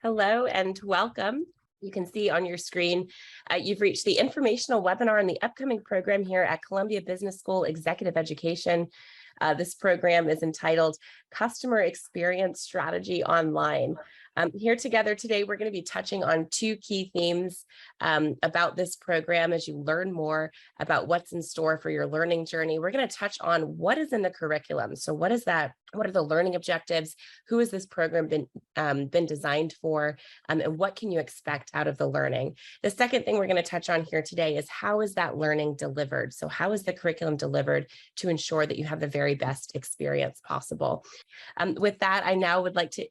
Hello and welcome. You can see on your screen, you've reached the informational webinar in the upcoming program here at Columbia Business School Executive Education. This program is entitled Customer Experience Strategy Online. Here together today, we're going to be touching on two key themes about this program as you learn more about what's in store for your learning journey. We're going to touch on what is in the curriculum. So what is that? What are the learning objectives? Who has this program been designed for? And what can you expect out of the learning? The second thing we're going to touch on here today is how is that learning delivered? So how is the curriculum delivered to ensure that you have the very best experience possible? With that, I now would like to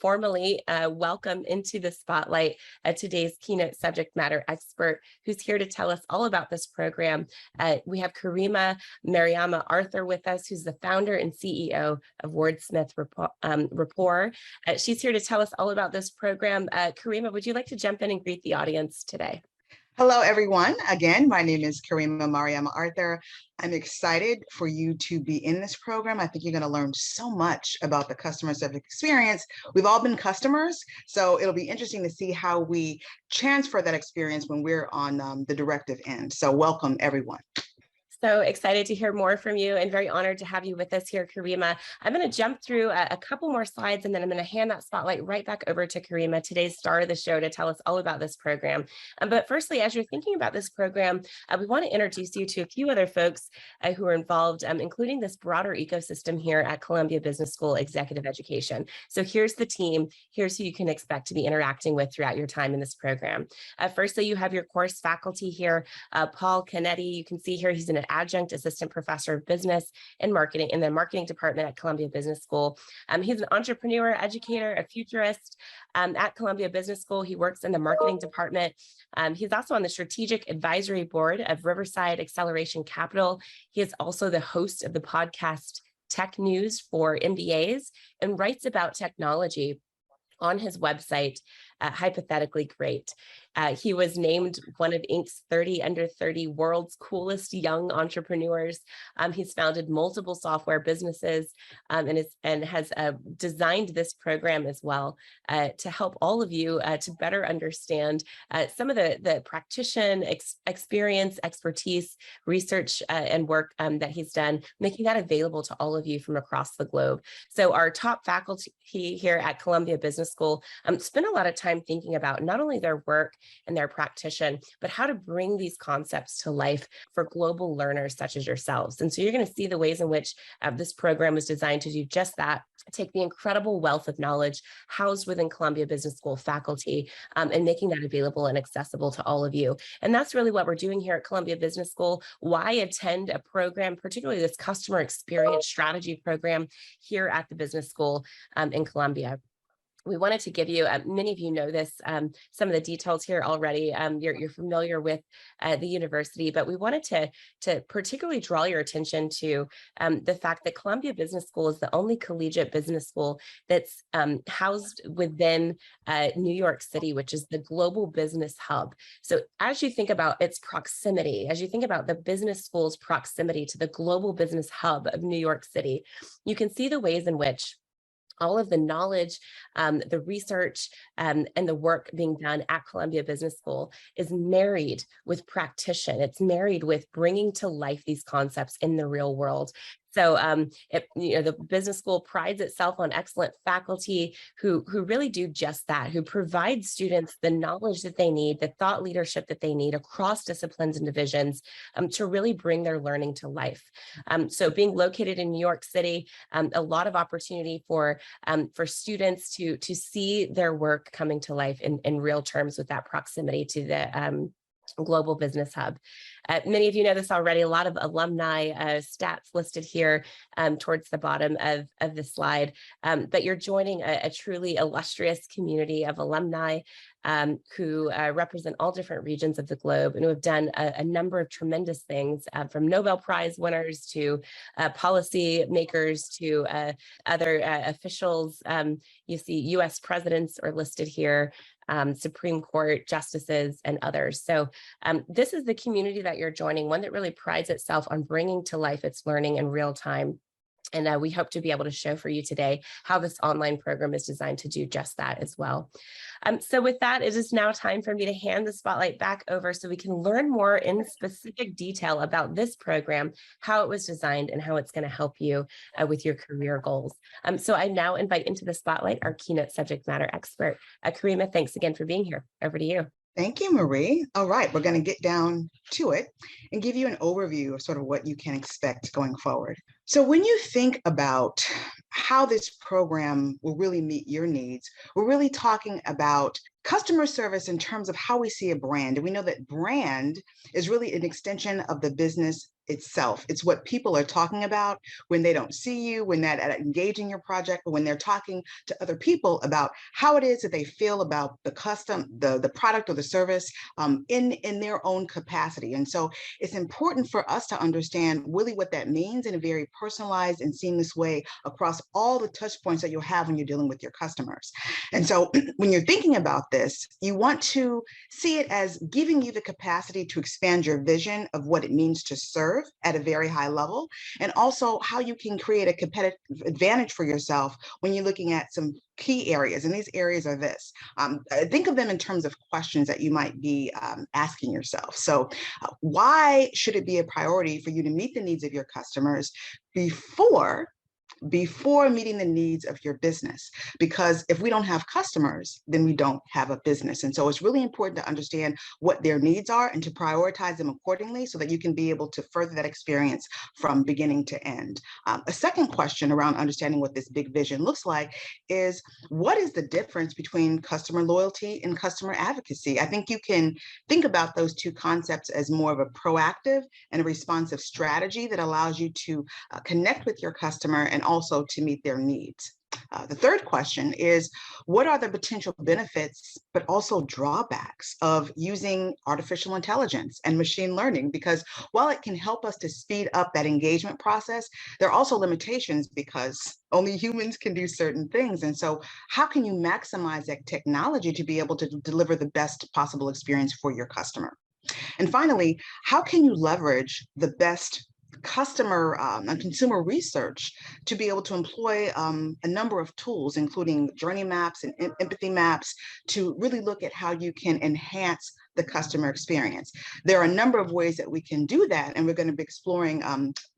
formally welcome into the spotlight today's keynote subject matter expert who's here to tell us all about this program. We have Karima Mariama Arthur with us, who's the founder and CEO of Wordsmith Rapport. She's here to tell us all about this program. Karima, would you like to jump in and greet the audience today? Hello, everyone. Again, my name is Karima Mariama Arthur. I'm excited for you to be in this program. I think you're going to learn so much about the customer-centric experience. We've all been customers, so it'll be interesting to see how we transfer that experience when we're on the directive end. So welcome, everyone. So excited to hear more from you and very honored to have you with us here, Karima. I'm going to jump through a couple more slides and then I'm going to hand that spotlight right back over to Karima, today's star of the show, to tell us all about this program. But firstly, as you're thinking about this program, we want to introduce you to a few other folks who are involved, including this broader ecosystem here at Columbia Business School Executive Education. So here's the team. Here's who you can expect to be interacting with throughout your time in this program. Firstly, you have your course faculty here. Paul Canetti, you can see here, he's an adjunct assistant professor of business and marketing in the marketing department at Columbia Business School. He's an entrepreneur, educator, a futurist at Columbia Business School. He works in the marketing department. He's also on the strategic advisory board of Riverside Acceleration Capital. He is also the host of the podcast Tech News for MBAs and writes about technology on his website, Hypothetically Great. He was named one of Inc.'s 30 under 30 world's coolest young entrepreneurs. He's founded multiple software businesses and has designed this program as well to help all of you to better understand some of the practitioner experience, expertise, research, and work that he's done, making that available to all of you from across the globe. So our top faculty here at Columbia Business School spend a lot of time thinking about not only their work and their practitioner, but how to bring these concepts to life for global learners such as yourselves. And so you're going to see the ways in which this program is designed to do just that, take the incredible wealth of knowledge housed within Columbia Business School faculty and making that available and accessible to all of you. And that's really what we're doing here at Columbia Business School. Why attend a program, particularly this customer experience strategy program here at the business school in Columbia? We wanted to give you, many of you know this, some of the details here already. You're familiar with the university, but we wanted to particularly draw your attention to the fact that Columbia Business School is the only collegiate business school that's housed within New York City, which is the global business hub. So as you think about its proximity, as you think about the business school's proximity to the global business hub of New York City, you can see the ways in which all of the knowledge, the research, and the work being done at Columbia Business School is married with practitioner. It's married with bringing to life these concepts in the real world. So the business school prides itself on excellent faculty who really do just that, who provide students the knowledge that they need, the thought leadership that they need across disciplines and divisions to really bring their learning to life. So being located in New York City, a lot of opportunity for students to see their work coming to life in real terms with that proximity to the global business hub. Many of you know this already, a lot of alumni stats listed here towards the bottom of the slide, but you're joining a truly illustrious community of alumni who represent all different regions of the globe and who have done a number of tremendous things, from Nobel Prize winners to policy makers to other officials. You see US presidents are listed here, Supreme Court justices and others. So this is the community that you're joining, one that really prides itself on bringing to life its learning in real time. And we hope to be able to show for you today how this online program is designed to do just that as well. So with that, it is now time for me to hand the spotlight back over so we can learn more in specific detail about this program, how it was designed, and how it's going to help you with your career goals. So I now invite into the spotlight our keynote subject matter expert. Karima, thanks again for being here. Over to you. Thank you, Marie. All right, we're going to get down to it and give you an overview of sort of what you can expect going forward. So when you think about how this program will really meet your needs, we're really talking about customer service in terms of how we see a brand. And we know that brand is really an extension of the business itself. It's what people are talking about when they don't see you, when they're engaging your project, or when they're talking to other people about how it is that they feel about the the product or the service in their own capacity. And so it's important for us to understand really what that means in a very personalized and seamless way across all the touch points that you'll have when you're dealing with your customers. And so when you're thinking about this, you want to see it as giving you the capacity to expand your vision of what it means to serve at a very high level, and also how you can create a competitive advantage for yourself when you're looking at some key areas. And these areas are this. Think of them in terms of questions that you might be asking yourself. So why should it be a priority for you to meet the needs of your customers before meeting the needs of your business? Because if we don't have customers, then we don't have a business. And so it's really important to understand what their needs are and to prioritize them accordingly so that you can be able to further that experience from beginning to end. A second question around understanding what this big vision looks like is, what is the difference between customer loyalty and customer advocacy? I think you can think about those two concepts as more of a proactive and a responsive strategy that allows you to connect with your customer and also to meet their needs. The third question is, what are the potential benefits, but also drawbacks of using artificial intelligence and machine learning? Because while it can help us to speed up that engagement process, there are also limitations because only humans can do certain things. And so how can you maximize that technology to be able to deliver the best possible experience for your customer? And finally, how can you leverage the best customer and consumer research to be able to employ a number of tools, including journey maps and empathy maps, to really look at how you can enhance the customer experience? There are a number of ways that we can do that, and we're going to be exploring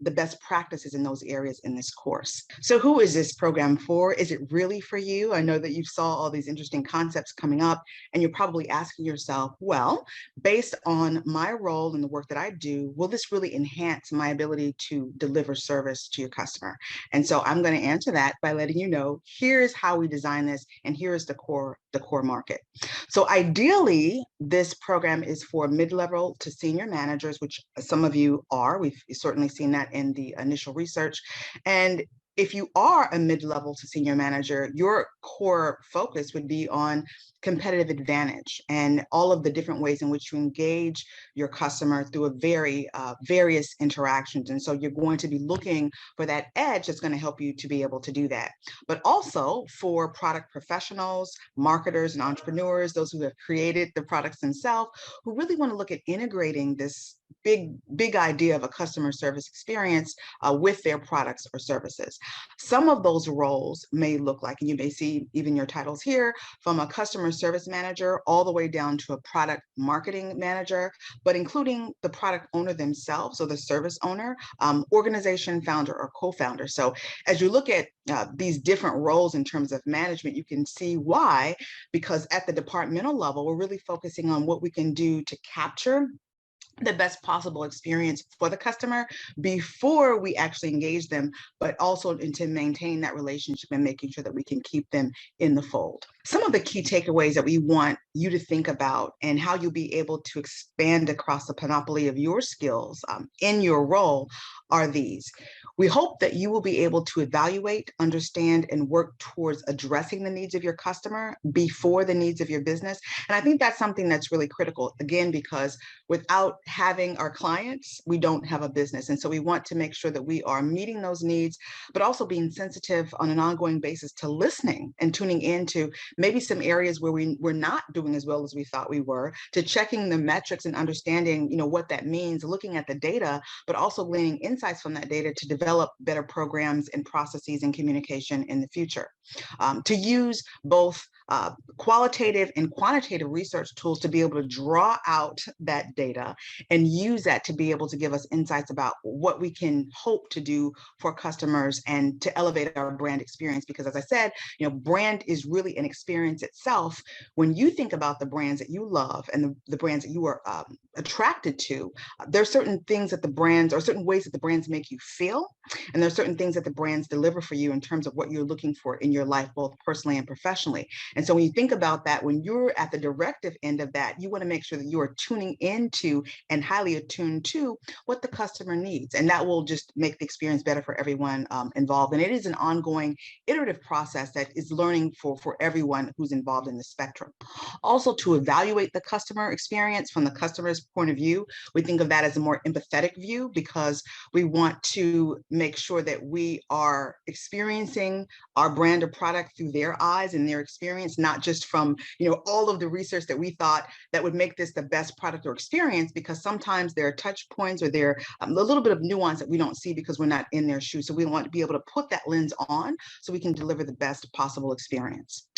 the best practices in those areas in this course. So who is this program for? Is it really for you? I know that you saw all these interesting concepts coming up, and you're probably asking yourself, well, based on my role and the work that I do, will this really enhance my ability to deliver service to your customer? And so I'm going to answer that by letting you know, here's how we design this, and here is the core market. So ideally, this program is for mid-level to senior managers, which some of you are. We've certainly seen that in the initial research. And if you are a mid-level to senior manager, your core focus would be on competitive advantage and all of the different ways in which you engage your customer through a various interactions. And so you're going to be looking for that edge that's going to help you to be able to do that. But also for product professionals, marketers, and entrepreneurs, those who have created the products themselves, who really want to look at integrating this big idea of a customer service experience with their products or services. Some of those roles may look like, and you may see even your titles here, from a customer service manager all the way down to a product marketing manager, but including the product owner themselves or the service owner, organization founder or co-founder. So as you look at these different roles in terms of management, you can see why, because at the departmental level, we're really focusing on what we can do to capture the best possible experience for the customer before we actually engage them, but also to maintain that relationship and making sure that we can keep them in the fold. Some of the key takeaways that we want you to think about and how you'll be able to expand across the panoply of your skills in your role are these. We hope that you will be able to evaluate, understand, and work towards addressing the needs of your customer before the needs of your business. And I think that's something that's really critical, again, because without having our clients, we don't have a business. And so we want to make sure that we are meeting those needs, but also being sensitive on an ongoing basis to listening and tuning into maybe some areas where we're not doing as well as we thought we were, to checking the metrics and understanding, what that means, looking at the data, but also gleaning insights from that data to develop develop better programs and processes and communication in the future. To use both qualitative and quantitative research tools to be able to draw out that data and use that to be able to give us insights about what we can hope to do for customers and to elevate our brand experience. Because as I said, brand is really an experience itself. When you think about the brands that you love and the brands that you are attracted to, there are certain things that the brands, or certain ways that the brands make you feel, and there are certain things that the brands deliver for you in terms of what you're looking for in your life, both personally and professionally. And so when you think about that, when you're at the directive end of that, you want to make sure that you are tuning into and highly attuned to what the customer needs. And that will just make the experience better for everyone involved. And it is an ongoing iterative process that is learning for everyone who's involved in the spectrum. Also, to evaluate the customer experience from the customer's point of view, we think of that as a more empathetic view, because we want to make sure that we are experiencing our brand or product through their eyes and their experience, not just from all of the research that we thought that would make this the best product or experience, because sometimes there are touch points or there are a little bit of nuance that we don't see because we're not in their shoes. So we want to be able to put that lens on so we can deliver the best possible experience.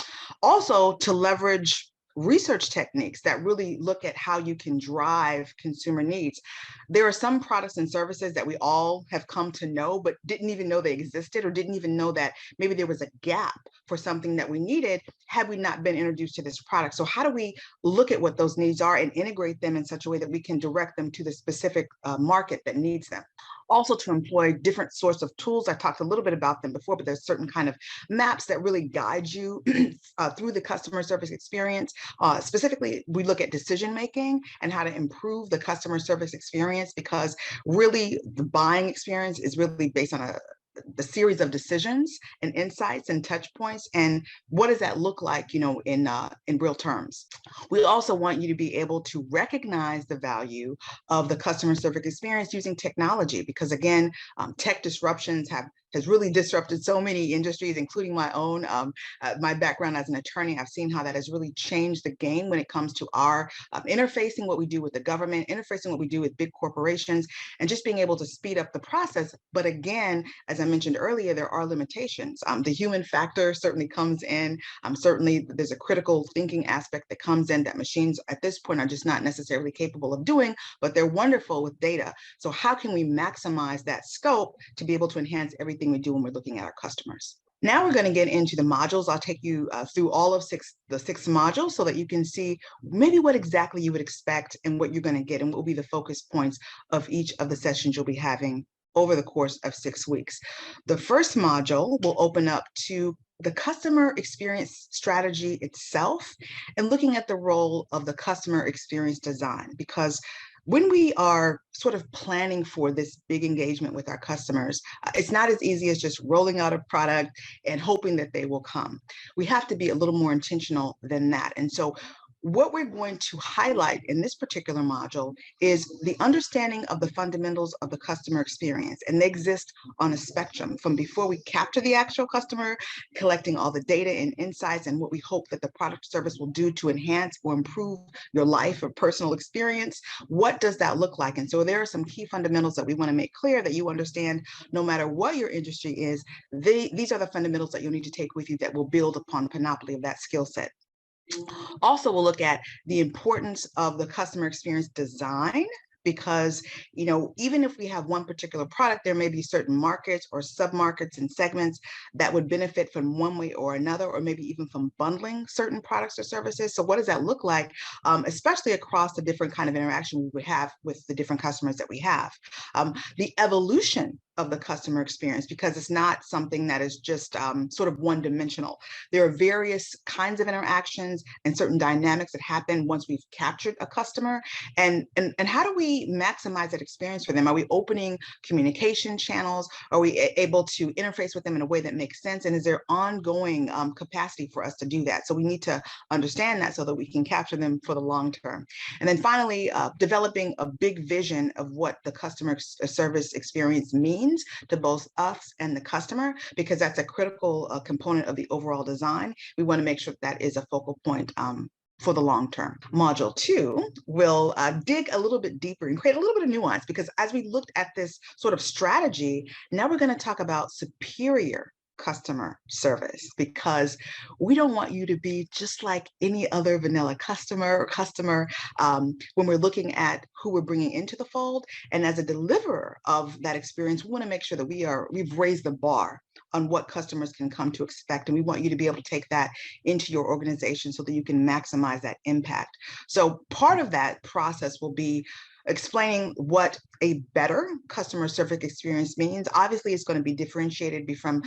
Also, to leverage research techniques that really look at how you can drive consumer needs. There are some products and services that we all have come to know, but didn't even know they existed, or didn't even know that maybe there was a gap for something that we needed had we not been introduced to this product. So how do we look at what those needs are and integrate them in such a way that we can direct them to the specific market that needs them? Also, to employ different sorts of tools. I talked a little bit about them before, but there's certain kind of maps that really guide you through the customer service experience. Specifically, we look at decision making and how to improve the customer service experience, because really the buying experience is really based on the series of decisions and insights and touch points, and what does that look like, in real terms. We also want you to be able to recognize the value of the customer service experience using technology, because again, tech disruptions has really disrupted so many industries, including my own. My background as an attorney, I've seen how that has really changed the game when it comes to our interfacing what we do with the government, interfacing what we do with big corporations, and just being able to speed up the process. But again, as I mentioned earlier, there are limitations. The human factor certainly comes in. Certainly, there's a critical thinking aspect that comes in that machines at this point are just not necessarily capable of doing, but they're wonderful with data. So how can we maximize that scope to be able to enhance everything we do when we're looking at our customers? Now we're going to get into the modules. I'll take you through all of the six modules so that you can see maybe what exactly you would expect and what you're going to get, and what will be the focus points of each of the sessions you'll be having over the course of 6 weeks. The first module will open up to the customer experience strategy itself and looking at the role of the customer experience design, because when we are sort of planning for this big engagement with our customers, it's not as easy as just rolling out a product and hoping that they will come. We have to be a little more intentional than that. And so what we're going to highlight in this particular module is the understanding of the fundamentals of the customer experience. And they exist on a spectrum from before we capture the actual customer, collecting all the data and insights and what we hope that the product or service will do to enhance or improve your life or personal experience. What does that look like? And so there are some key fundamentals that we want to make clear that you understand no matter what your industry is. These are the fundamentals that you'll need to take with you that will build upon the panoply of that skill set. Also, we'll look at the importance of the customer experience design, because even if we have one particular product, there may be certain markets or submarkets and segments that would benefit from one way or another, or maybe even from bundling certain products or services. So what does that look like, especially across the different kind of interaction we would have with the different customers that we have? The evolution of the customer experience, because it's not something that is just sort of one-dimensional. There are various kinds of interactions and certain dynamics that happen once we've captured a customer. And how do we maximize that experience for them? Are we opening communication channels? Are we able to interface with them in a way that makes sense? And is there ongoing capacity for us to do that? So we need to understand that so that we can capture them for the long term. And then finally, developing a big vision of what the customer service experience means to both us and the customer, because that's a critical component of the overall design. We want to make sure that is a focal point for the long term. Module 2 will dig a little bit deeper and create a little bit of nuance, because as we looked at this sort of strategy, now we're going to talk about superior customer service, because we don't want you to be just like any other vanilla customer when we're looking at who we're bringing into the fold. And as a deliverer of that experience, we want to make sure that we've raised the bar on what customers can come to expect. And we want you to be able to take that into your organization so that you can maximize that impact. So part of that process will be explaining what a better customer service experience means. Obviously, it's going to be differentiated from,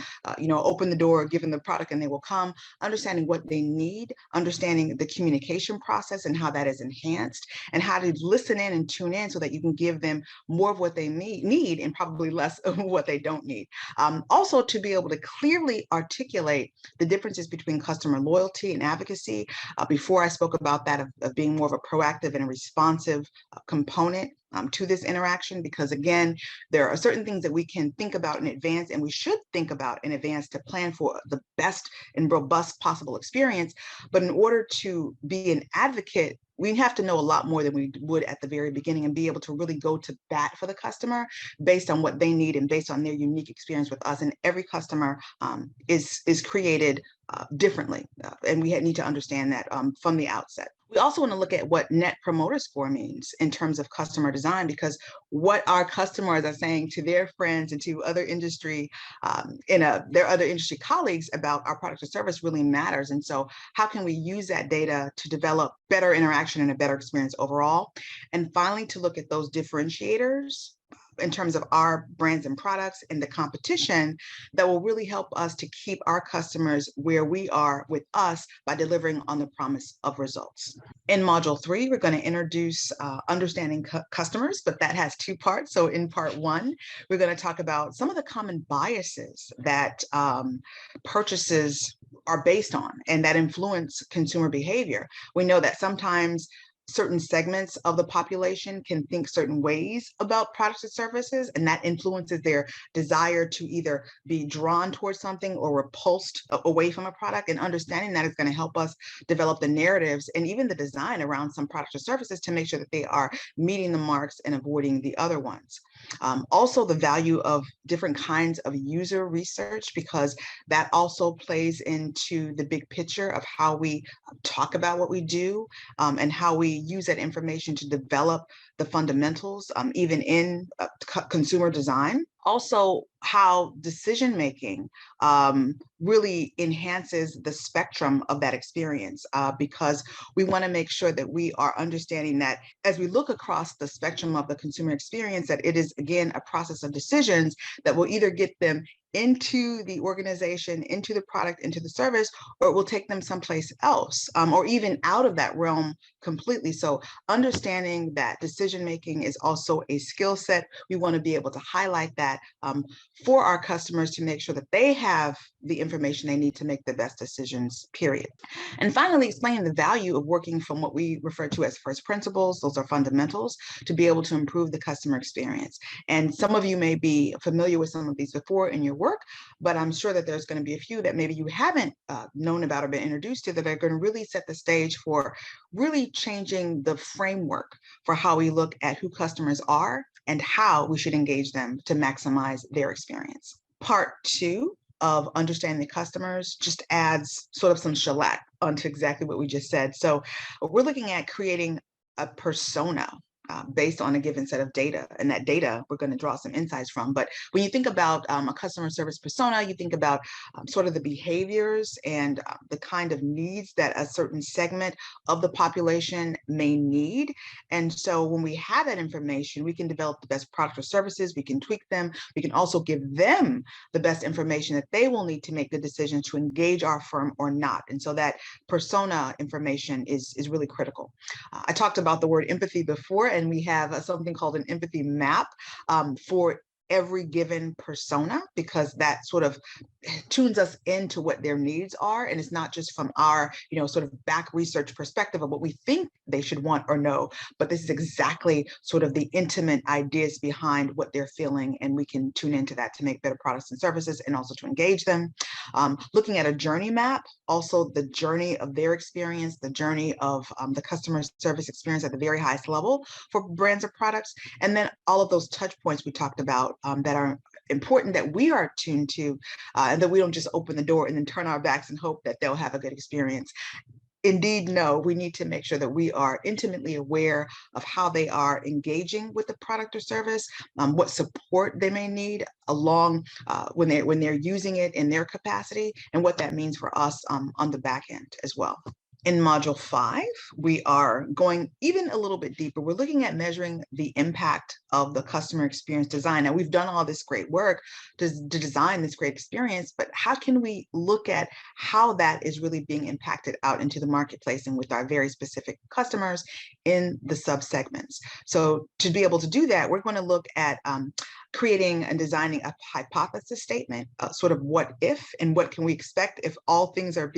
open the door, give them the product and they will come, understanding what they need, understanding the communication process and how that is enhanced, and how to listen in and tune in so that you can give them more of what they need and probably less of what they don't need. Also, to be able to clearly articulate the differences between customer loyalty and advocacy. Before I spoke about that of being more of a proactive and a responsive component to this interaction, because again, there are certain things that we can think about in advance, and we should think about in advance to plan for the best and robust possible experience. But in order to be an advocate, we have to know a lot more than we would at the very beginning, and be able to really go to bat for the customer based on what they need and based on their unique experience with us. And every customer is created differently, and we need to understand that from the outset. We also want to look at what Net Promoter Score means in terms of customer design, because what our customers are saying to their friends and to other industry, their other industry colleagues about our product or service really matters. And so how can we use that data to develop better interaction and a better experience overall? And finally, to look at those differentiators in terms of our brands and products and the competition that will really help us to keep our customers where we are with us by delivering on the promise of results. In module 3, we're going to introduce understanding customers, but that has 2 parts. So in part 1, we're going to talk about some of the common biases that purchases are based on and that influence consumer behavior. We know that sometimes certain segments of the population can think certain ways about products and services, and that influences their desire to either be drawn towards something or repulsed away from a product. And understanding that is going to help us develop the narratives and even the design around some products or services to make sure that they are meeting the marks and avoiding the other ones. Also, the value of different kinds of user research, because that also plays into the big picture of how we talk about what we do, and how we use that information to develop the fundamentals, even in consumer design. Also, how decision-making really enhances the spectrum of that experience, because we want to make sure that we are understanding that as we look across the spectrum of the consumer experience, that it is, again, a process of decisions that will either get them into the organization, into the product, into the service, or it will take them someplace else, or even out of that realm completely. So understanding that decision-making is also a skill set, we want to be able to highlight that for our customers to make sure that they have the information they need to make the best decisions, period. And finally, explaining the value of working from what we refer to as first principles, those are fundamentals, to be able to improve the customer experience. And some of you may be familiar with some of these before in your work, but I'm sure that there's going to be a few that maybe you haven't known about or been introduced to, that are going to really set the stage for really changing the framework for how we look at who customers are and how we should engage them to maximize their experience. Part 2 of understanding the customers just adds sort of some shellac onto exactly what we just said. So we're looking at creating a persona based on a given set of data, and that data we're going to draw some insights from. But when you think about a customer service persona, you think about sort of the behaviors and the kind of needs that a certain segment of the population may need. And so when we have that information, we can develop the best product or services, we can tweak them, we can also give them the best information that they will need to make the decision to engage our firm or not. And so that persona information is really critical. I talked about the word empathy before, and we have something called an empathy map for every given persona, because that sort of tunes us into what their needs are. And it's not just from our, sort of back research perspective of what we think they should want or know, but this is exactly sort of the intimate ideas behind what they're feeling. And we can tune into that to make better products and services and also to engage them. Looking at a journey map, also the journey of their experience, the journey of the customer service experience at the very highest level for brands or products. And then all of those touch points we talked about that are important that we are tuned to, and that we don't just open the door and then turn our backs and hope that they'll have a good experience. Indeed, no, we need to make sure that we are intimately aware of how they are engaging with the product or service, what support they may need along when they're using it in their capacity, and what that means for us on the back end as well. In Module 5, we are going even a little bit deeper. We're looking at measuring the impact of the customer experience design. Now, we've done all this great work to design this great experience, but how can we look at how that is really being impacted out into the marketplace and with our very specific customers in the subsegments? So to be able to do that, we're going to look at creating and designing a hypothesis statement, sort of what if and what can we expect if all things are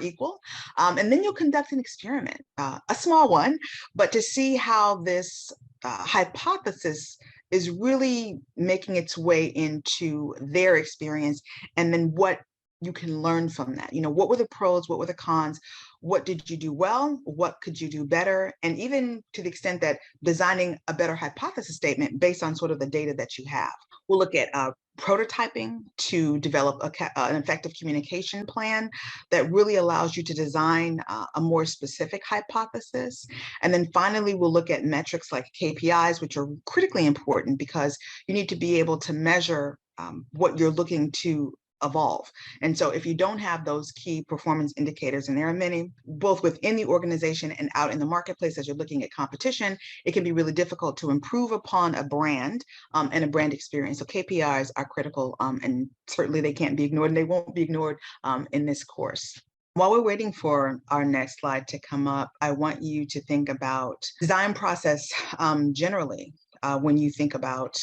equal. And then you'll conduct an experiment, a small one, but to see how this hypothesis is really making its way into their experience, and then what you can learn from that. What were the pros, what were the cons, what did you do well, what could you do better, and even to the extent that designing a better hypothesis statement based on sort of the data that you have. We'll look at prototyping to develop an effective communication plan that really allows you to design a more specific hypothesis. And then finally, we'll look at metrics like KPIs, which are critically important because you need to be able to measure what you're looking to evolve. And so if you don't have those key performance indicators, and there are many, both within the organization and out in the marketplace as you're looking at competition, it can be really difficult to improve upon a brand and a brand experience. So KPIs are critical, and certainly they can't be ignored, and they won't be ignored in this course. While we're waiting for our next slide to come up, I want you to think about design process generally when you think about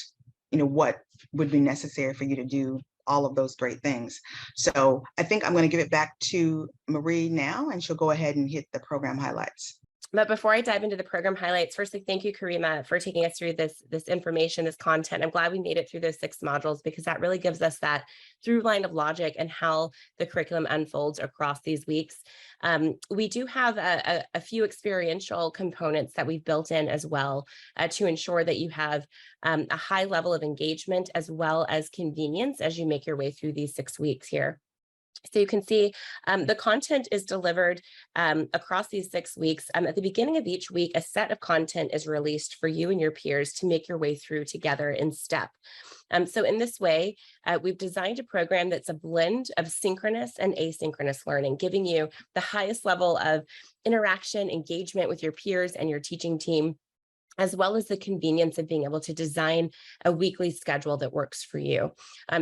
what would be necessary for you to do all of those great things. So I think I'm going to give it back to Marie now, and she'll go ahead and hit the program highlights. But before I dive into the program highlights, firstly, thank you, Karima, for taking us through this information, this content. I'm glad we made it through those 6 modules because that really gives us that through line of logic and how the curriculum unfolds across these weeks. We do have a few experiential components that we've built in as well to ensure that you have a high level of engagement as well as convenience as you make your way through these 6 weeks here. So you can see the content is delivered across these 6 weeks. At the beginning of each week, a set of content is released for you and your peers to make your way through together in step. So in this way, we've designed a program that's a blend of synchronous and asynchronous learning, giving you the highest level of interaction, engagement with your peers and your teaching team, as well as the convenience of being able to design a weekly schedule that works for you.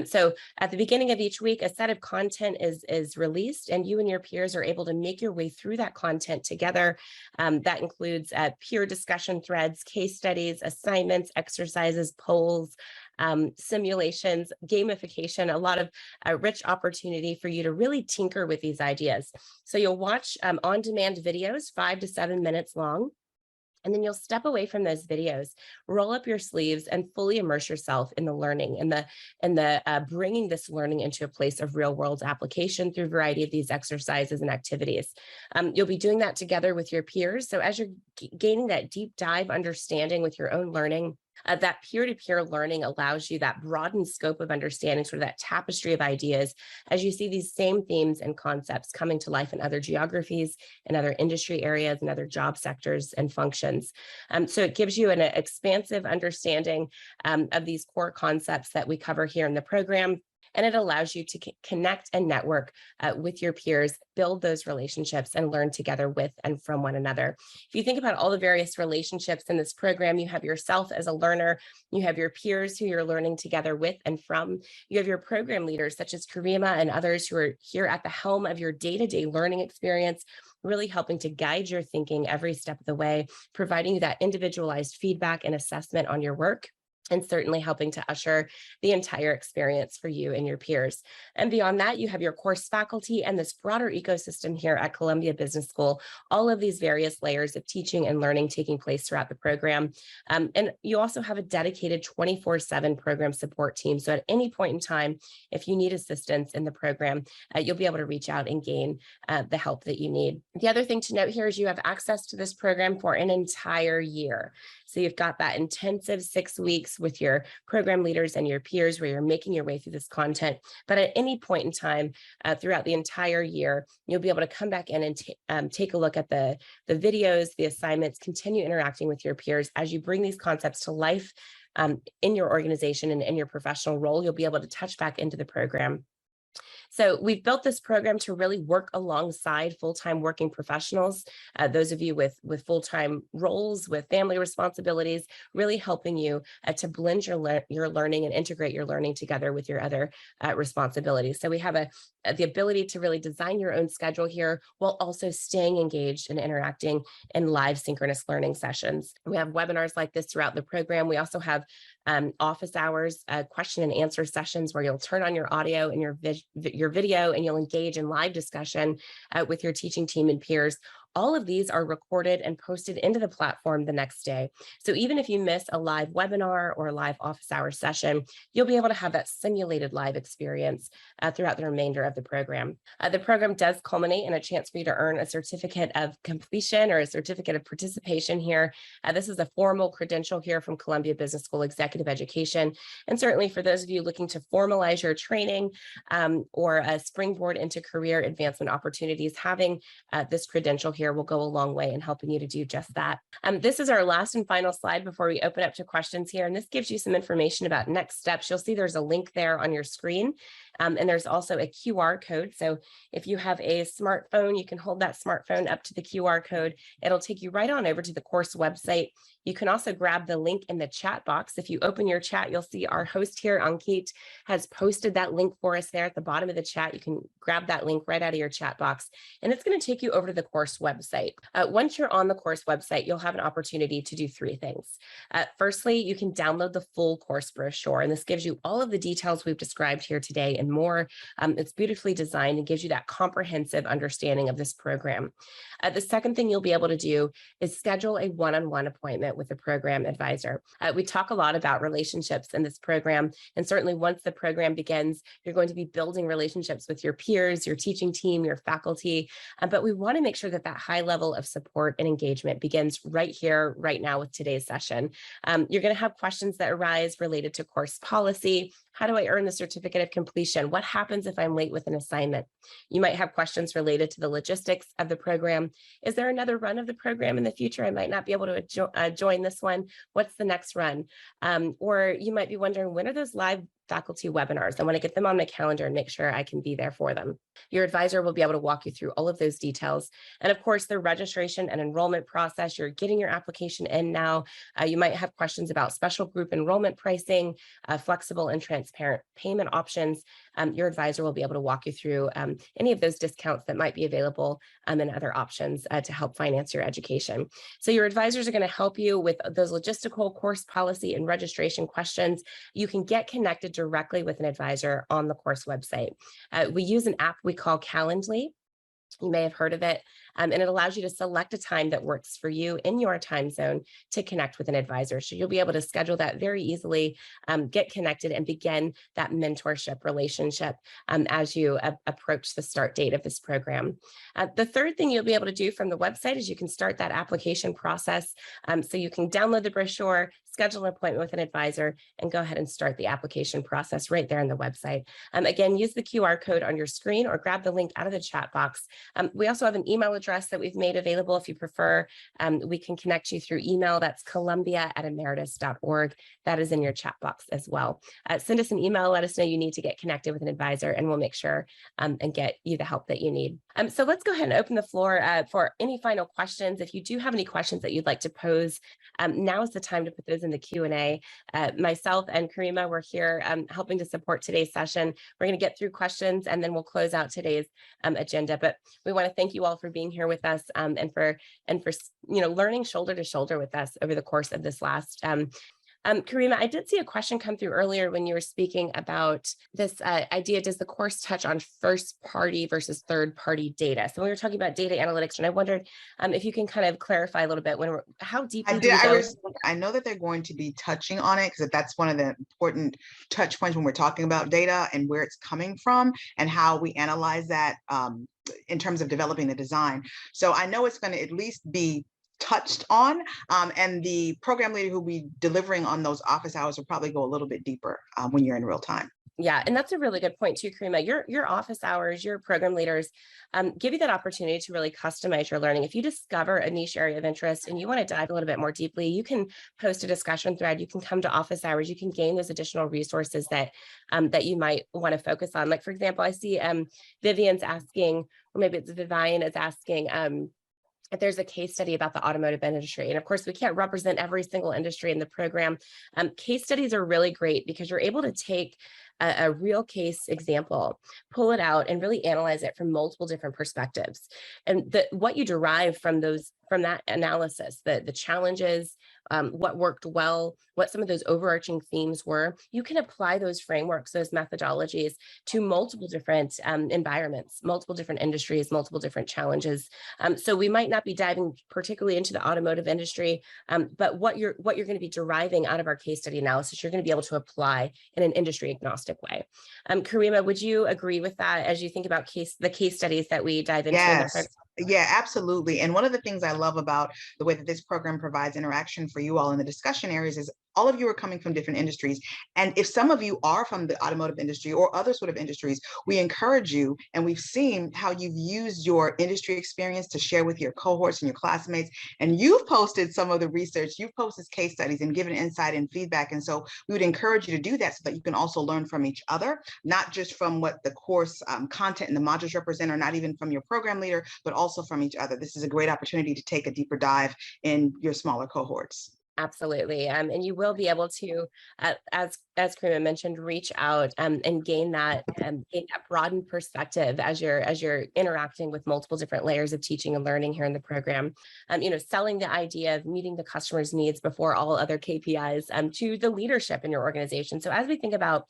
So at the beginning of each week, a set of content is released, and you and your peers are able to make your way through that content together. That includes peer discussion threads, case studies, assignments, exercises, polls, simulations, gamification, a lot of rich opportunity for you to really tinker with these ideas. So you'll watch on-demand videos, 5 to 7 minutes long. And then you'll step away from those videos, roll up your sleeves, and fully immerse yourself in the learning and the bringing this learning into a place of real world application through a variety of these exercises and activities. You'll be doing that together with your peers. So as you're gaining that deep dive understanding with your own learning, that peer-to-peer learning allows you that broadened scope of understanding, sort of that tapestry of ideas, as you see these same themes and concepts coming to life in other geographies and other industry areas and other job sectors and functions. So it gives you an expansive understanding of these core concepts that we cover here in the program. And it allows you to connect and network with your peers, build those relationships, and learn together with and from one another. If you think about all the various relationships in this program, you have yourself as a learner, you have your peers who you're learning together with and from, you have your program leaders such as Karima and others who are here at the helm of your day-to-day learning experience, really helping to guide your thinking every step of the way, providing you that individualized feedback and assessment on your work. and certainly helping to usher the entire experience for you and your peers. And beyond that, you have your course faculty and this broader ecosystem here at Columbia Business School, all of these various layers of teaching and learning taking place throughout the program. And you also have a dedicated 24/7 program support team. So at any point in time, if you need assistance in the program, you'll be able to reach out and gain the help that you need. The other thing to note here is you have access to this program for an entire year. So you've got that intensive 6 weeks with your program leaders and your peers where you're making your way through this content. But at any point in time throughout the entire year, you'll be able to come back in and take a look at the videos, the assignments, continue interacting with your peers as you bring these concepts to life in your organization and in your professional role. You'll be able to touch back into the program. So we've built this program to really work alongside full-time working professionals, those of you with full-time roles, with family responsibilities, really helping you to blend your learning and integrate your learning together with your other responsibilities. So we have the ability to really design your own schedule here while also staying engaged and interacting in live synchronous learning sessions. We have webinars like this throughout the program. We also have office hours, question and answer sessions where you'll turn on your audio and your video and you'll engage in live discussion with your teaching team and peers. All of these are recorded and posted into the platform the next day. So even if you miss a live webinar or a live office hour session, you'll be able to have that simulated live experience throughout the remainder of the program. The program does culminate in a chance for you to earn a certificate of completion or a certificate of participation here. This is a formal credential here from Columbia Business School Executive Education. And certainly for those of you looking to formalize your training or a springboard into career advancement opportunities, having this credential here will go a long way in helping you to do just that. This is our last and final slide before we open up to questions here. And this gives you some information about next steps. You'll see there's a link there on your screen. And there's also a QR code. So if you have a smartphone, you can hold that smartphone up to the QR code. It'll take you right on over to the course website. You can also grab the link in the chat box. If you open your chat, you'll see our host here, Ankit, has posted that link for us there at the bottom of the chat. You can grab that link right out of your chat box, and it's going to take you over to the course website. Once you're on the course website, you'll have an opportunity to do three things. Firstly, you can download the full course brochure, and this gives you all of the details we've described here today and more. It's beautifully designed and gives you that comprehensive understanding of this program. The second thing you'll be able to do is schedule a one-on-one appointment with a program advisor. We talk a lot about relationships in this program, and certainly once the program begins, you're going to be building relationships with your peers, your teaching team, your faculty, but we want to make sure that that high level of support and engagement begins right here, right now with today's session. You're going to have questions that arise related to course policy. How do I earn the certificate of completion? What happens if I'm late with an assignment? You might have questions related to the logistics of the program. Is there another run of the program in the future? I might not be able to join this one. What's the next run? Or you might be wondering, when are those live faculty webinars? I want to get them on my calendar and make sure I can be there for them. Your advisor will be able to walk you through all of those details. And of course, the registration and enrollment process, you're getting your application in now. You might have questions about special group enrollment pricing, flexible and transparent payment options. Your advisor will be able to walk you through any of those discounts that might be available and other options to help finance your education. So your advisors are going to help you with those logistical, course policy, and registration questions. You can get connected directly with an advisor on the course website. We use an app we call Calendly. You may have heard of it, and it allows you to select a time that works for you in your time zone to connect with an advisor. So you'll be able to schedule that very easily, get connected, and begin that mentorship relationship as you approach the start date of this program. The third thing you'll be able to do from the website is you can start that application process. So you can download the brochure, schedule an appointment with an advisor, and go ahead and start the application process right there on the website. Again, use the QR code on your screen or grab the link out of the chat box. We also have an email address that we've made available if you prefer. We can connect you through email. That's columbia@emeritus.org. That is in your chat box as well. Send us an email, let us know you need to get connected with an advisor, and we'll make sure and get you the help that you need. So let's go ahead and open the floor for any final questions. If you do have any questions that you'd like to pose, now is the time to put those in the Q&A. Myself and Karima, we're here helping to support today's session. We're going to get through questions and then we'll close out today's agenda. But we want to thank you all for being here with us and for learning shoulder to shoulder with us over the course of this last Karima, I did see a question come through earlier when you were speaking about this idea, does the course touch on first party versus third party data? So we were talking about data analytics, and I wondered if you can kind of clarify a little bit how deeply do we go? I know that they're going to be touching on it because that's one of the important touch points when we're talking about data and where it's coming from and how we analyze that in terms of developing the design. So I know it's going to at least be touched on, and the program leader who will be delivering on those office hours will probably go a little bit deeper when you're in real time. Yeah, and that's a really good point too, Karima. Your office hours, your program leaders give you that opportunity to really customize your learning. If you discover a niche area of interest and you want to dive a little bit more deeply, you can post a discussion thread. You can come to office hours. You can gain those additional resources that that you might want to focus on. Like for example, I see Vivian's asking, or maybe it's Vivian is asking. If there's a case study about the automotive industry. And of course, we can't represent every single industry in the program. Case studies are really great because you're able to take a real case example, pull it out and really analyze it from multiple different perspectives. And what you derive from that analysis, the challenges, what worked well, what some of those overarching themes were, you can apply those frameworks, those methodologies to multiple different environments, multiple different industries, multiple different challenges. So we might not be diving particularly into the automotive industry, but what you're going to be deriving out of our case study analysis, you're going to be able to apply in an industry agnostic way. Karima, would you agree with that as you think about the case studies that we dive into in the program? Yeah, absolutely. And one of the things I love about the way that this program provides interaction for you all in the discussion areas is all of you are coming from different industries. And if some of you are from the automotive industry or other sort of industries, we encourage you, and we've seen how you've used your industry experience to share with your cohorts and your classmates. And you've posted some of the research, you've posted case studies and given insight and feedback. And so we would encourage you to do that so that you can also learn from each other, not just from what the course content and the modules represent, or not even from your program leader, but also from each other. This is a great opportunity to take a deeper dive in your smaller cohorts. Absolutely. And you will be able to, as Karima mentioned, reach out and gain that broadened perspective as you're interacting with multiple different layers of teaching and learning here in the program. Selling the idea of meeting the customer's needs before all other KPIs to the leadership in your organization. So as we think about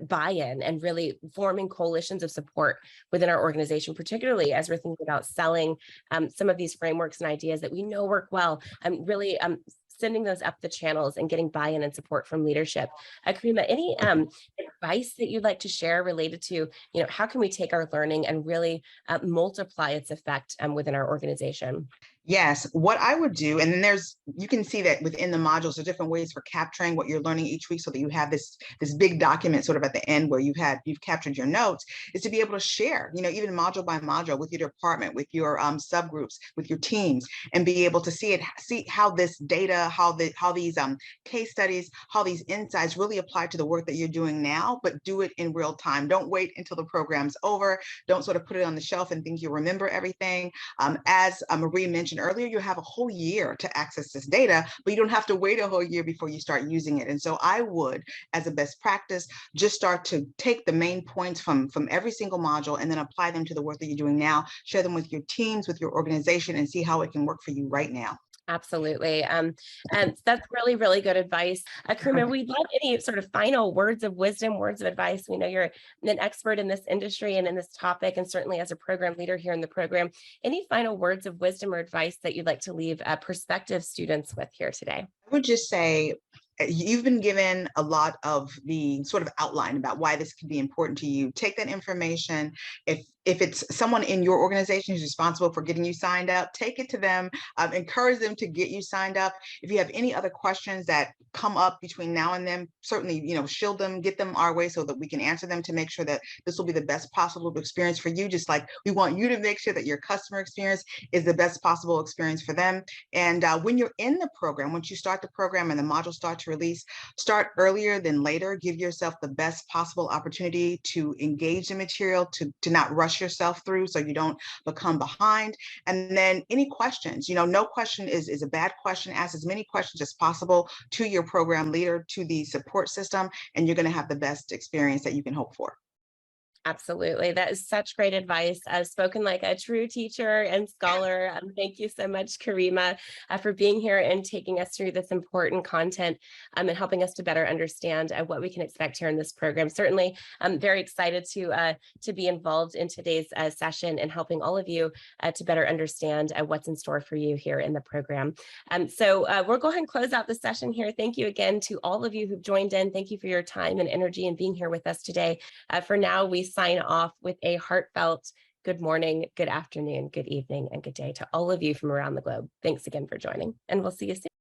buy-in and really forming coalitions of support within our organization, particularly as we're thinking about selling some of these frameworks and ideas that we know work well, really sending those up the channels and getting buy-in and support from leadership. Karima, any advice that you'd like to share related to, how can we take our learning and really multiply its effect within our organization? Yes, what I would do, and then you can see that within the modules, there are different ways for capturing what you're learning each week so that you have this big document sort of at the end where you've captured your notes, is to be able to share, even module by module with your department, with your subgroups, with your teams, and be able to see how this data, how these case studies, how these insights really apply to the work that you're doing now, but do it in real time. Don't wait until the program's over. Don't sort of put it on the shelf and think you'll remember everything. As Marie mentioned earlier, you have a whole year to access this data, but you don't have to wait a whole year before you start using it. And so I would, as a best practice, just start to take the main points from every single module and then apply them to the work that you're doing now, share them with your teams, with your organization, and see how it can work for you right now. Absolutely. And that's really, really good advice. Karima, we'd love any sort of final words of wisdom, words of advice. We know you're an expert in this industry and in this topic, and certainly as a program leader here in the program. Any final words of wisdom or advice that you'd like to leave prospective students with here today? I would just say, you've been given a lot of the sort of outline about why this can be important to you. Take that information. If it's someone in your organization who's responsible for getting you signed up, take it to them, encourage them to get you signed up. If you have any other questions that come up between now and then, certainly, shield them, get them our way so that we can answer them to make sure that this will be the best possible experience for you, just like we want you to make sure that your customer experience is the best possible experience for them. And when you're in the program, once you start the program and the modules start to release, start earlier than later. Give yourself the best possible opportunity to engage the material, to not rush yourself through so you don't become behind. And then any questions, no question is a bad question. Ask as many questions as possible to your program leader, to the support system, and you're going to have the best experience that you can hope for. Absolutely. That is such great advice. Spoken like a true teacher and scholar. Thank you so much, Karima, for being here and taking us through this important content and helping us to better understand what we can expect here in this program. Certainly, I'm very excited to be involved in today's session and helping all of you to better understand what's in store for you here in the program. So we'll go ahead and close out the session here. Thank you again to all of you who've joined in. Thank you for your time and energy and being here with us today. For now, we sign off with a heartfelt good morning, good afternoon, good evening, and good day to all of you from around the globe. Thanks again for joining, and we'll see you soon.